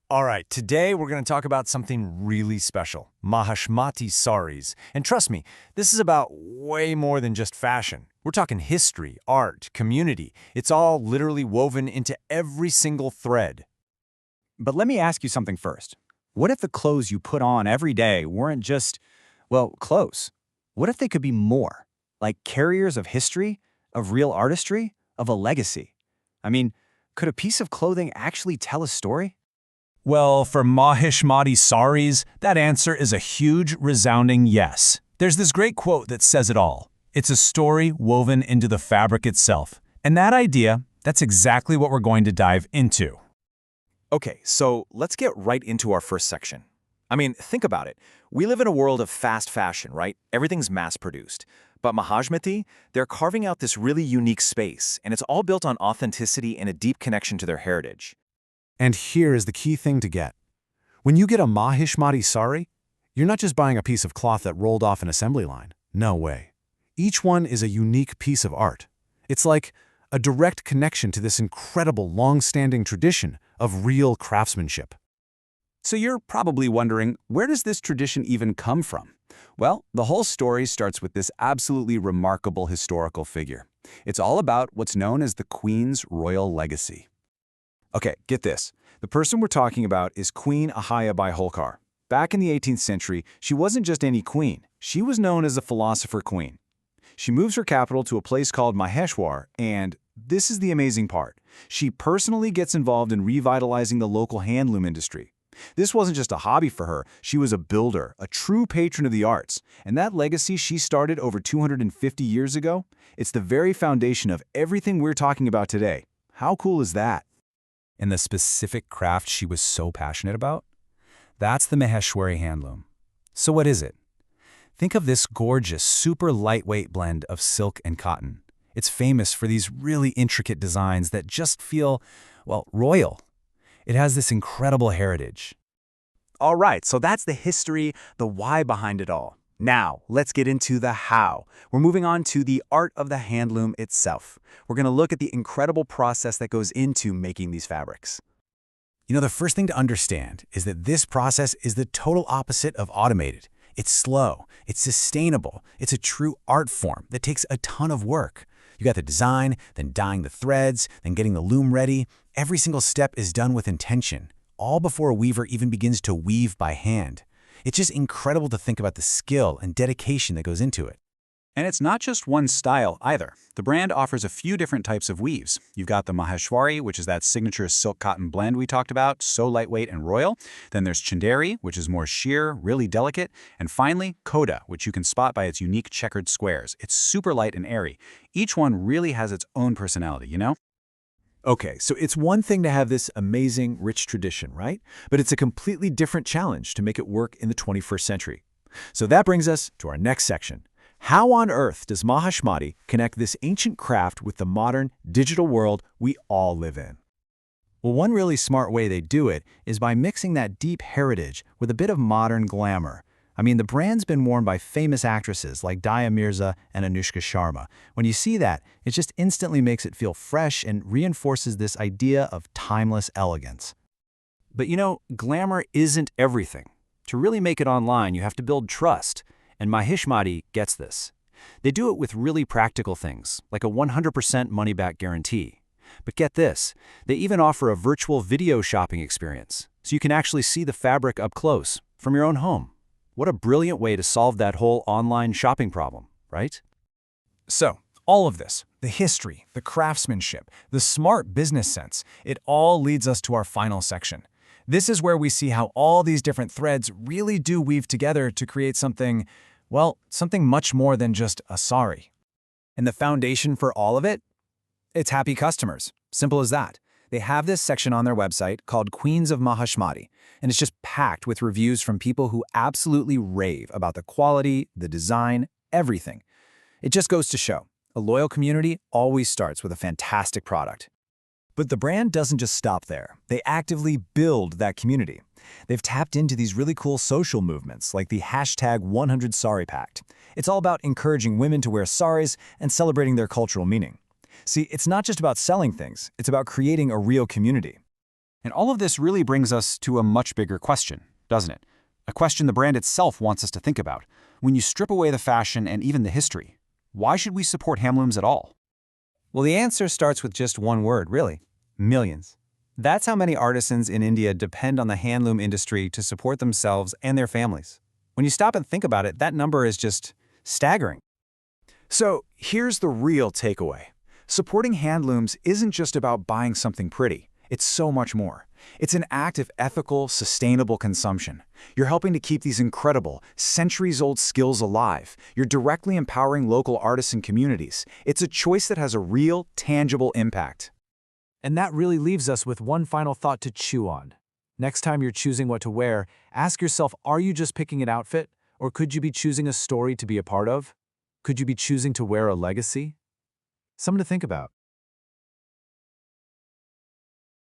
All right, today we're going to talk about something really special, Maahishmati Sarees. And trust me, this is about way more than just fashion. We're talking history, art, community. It's all literally woven into every single thread. But let me ask you something first. What if the clothes you put on every day weren't just, well, clothes? What if they could be more? Like carriers of history, of real artistry, of a legacy? I mean, could a piece of clothing actually tell a story? Well, for Maahishmati Sarees, that answer is a huge, resounding yes. There's this great quote that says it all. It's a story woven into the fabric itself. And that idea, that's exactly what we're going to dive into. Okay, so let's get right into our first section. I mean, think about it. We live in a world of fast fashion, right? Everything's mass-produced. But Maahishmati, they're carving out this really unique space, and it's all built on authenticity and a deep connection to their heritage. And here is the key thing to get. When you get a Maahishmati sari, you're not just buying a piece of cloth that rolled off an assembly line. No way. Each one is a unique piece of art. It's like a direct connection to this incredible long-standing tradition of real craftsmanship. So you're probably wondering, where does this tradition even come from? Well, the whole story starts with this absolutely remarkable historical figure. It's all about what's known as the Queen's royal legacy. Okay, get this. The person we're talking about is Queen Ahaya by Holkar. Back in the 18th century, she wasn't just any queen. She was known as a philosopher queen. She moves her capital to a place called Maheshwari, and this is the amazing part. She personally gets involved in revitalizing the local handloom industry. This wasn't just a hobby for her. She was a builder, a true patron of the arts. And that legacy she started over 250 years ago, it's the very foundation of everything we're talking about today. How cool is that? And the specific craft she was so passionate about? That's the Maheshwari handloom. So what is it? Think of this gorgeous, super lightweight blend of silk and cotton. It's famous for these really intricate designs that just feel, well, royal. It has this incredible heritage. All right, so that's the history, the why behind it all. Now, let's get into the how. We're moving on to the art of the handloom itself. We're going to look at the incredible process that goes into making these fabrics. You know, the first thing to understand is that this process is the total opposite of automated. It's slow, it's sustainable, it's a true art form that takes a ton of work. You got the design, then dyeing the threads, then getting the loom ready. Every single step is done with intention, all before a weaver even begins to weave by hand. It's just incredible to think about the skill and dedication that goes into it. And it's not just one style either. The brand offers a few different types of weaves. You've got the Maheshwari, which is that signature silk-cotton blend we talked about, so lightweight and royal. Then there's Chanderi, which is more sheer, really delicate. And finally, Koda, which you can spot by its unique checkered squares. It's super light and airy. Each one really has its own personality, you know? Okay, so it's one thing to have this amazing, rich tradition, right? But it's a completely different challenge to make it work in the 21st century. So that brings us to our next section. How on earth does Maahishmati connect this ancient craft with the modern, digital world we all live in? Well, one really smart way they do it is by mixing that deep heritage with a bit of modern glamour. I mean, the brand's been worn by famous actresses like Dia Mirza and Anushka Sharma. When you see that, it just instantly makes it feel fresh and reinforces this idea of timeless elegance. But you know, glamour isn't everything. To really make it online, you have to build trust. And Maahishmati gets this. They do it with really practical things, like a 100% money-back guarantee. But get this, they even offer a virtual video shopping experience, so you can actually see the fabric up close, from your own home. What a brilliant way to solve that whole online shopping problem, right? So, all of this, the history, the craftsmanship, the smart business sense, it all leads us to our final section. This is where we see how all these different threads really do weave together to create something, well, something much more than just a sari. And the foundation for all of it? It's happy customers. Simple as that. They have this section on their website called Queens of Maahishmati, and it's just packed with reviews from people who absolutely rave about the quality, the design, everything. It just goes to show, a loyal community always starts with a fantastic product. But the brand doesn't just stop there. They actively build that community. They've tapped into these really cool social movements like the #100SariPact. It's all about encouraging women to wear saris and celebrating their cultural meaning. See, it's not just about selling things, it's about creating a real community. And all of this really brings us to a much bigger question, doesn't it? A question the brand itself wants us to think about. When you strip away the fashion and even the history, why should we support handlooms at all? Well, the answer starts with just one word, really: millions. That's how many artisans in India depend on the handloom industry to support themselves and their families. When you stop and think about it, that number is just staggering. So here's the real takeaway. Supporting handlooms isn't just about buying something pretty. It's so much more. It's an act of ethical, sustainable consumption. You're helping to keep these incredible, centuries-old skills alive. You're directly empowering local artists and communities. It's a choice that has a real, tangible impact. And that really leaves us with one final thought to chew on. Next time you're choosing what to wear, ask yourself, are you just picking an outfit? Or could you be choosing a story to be a part of? Could you be choosing to wear a legacy? Something to think about.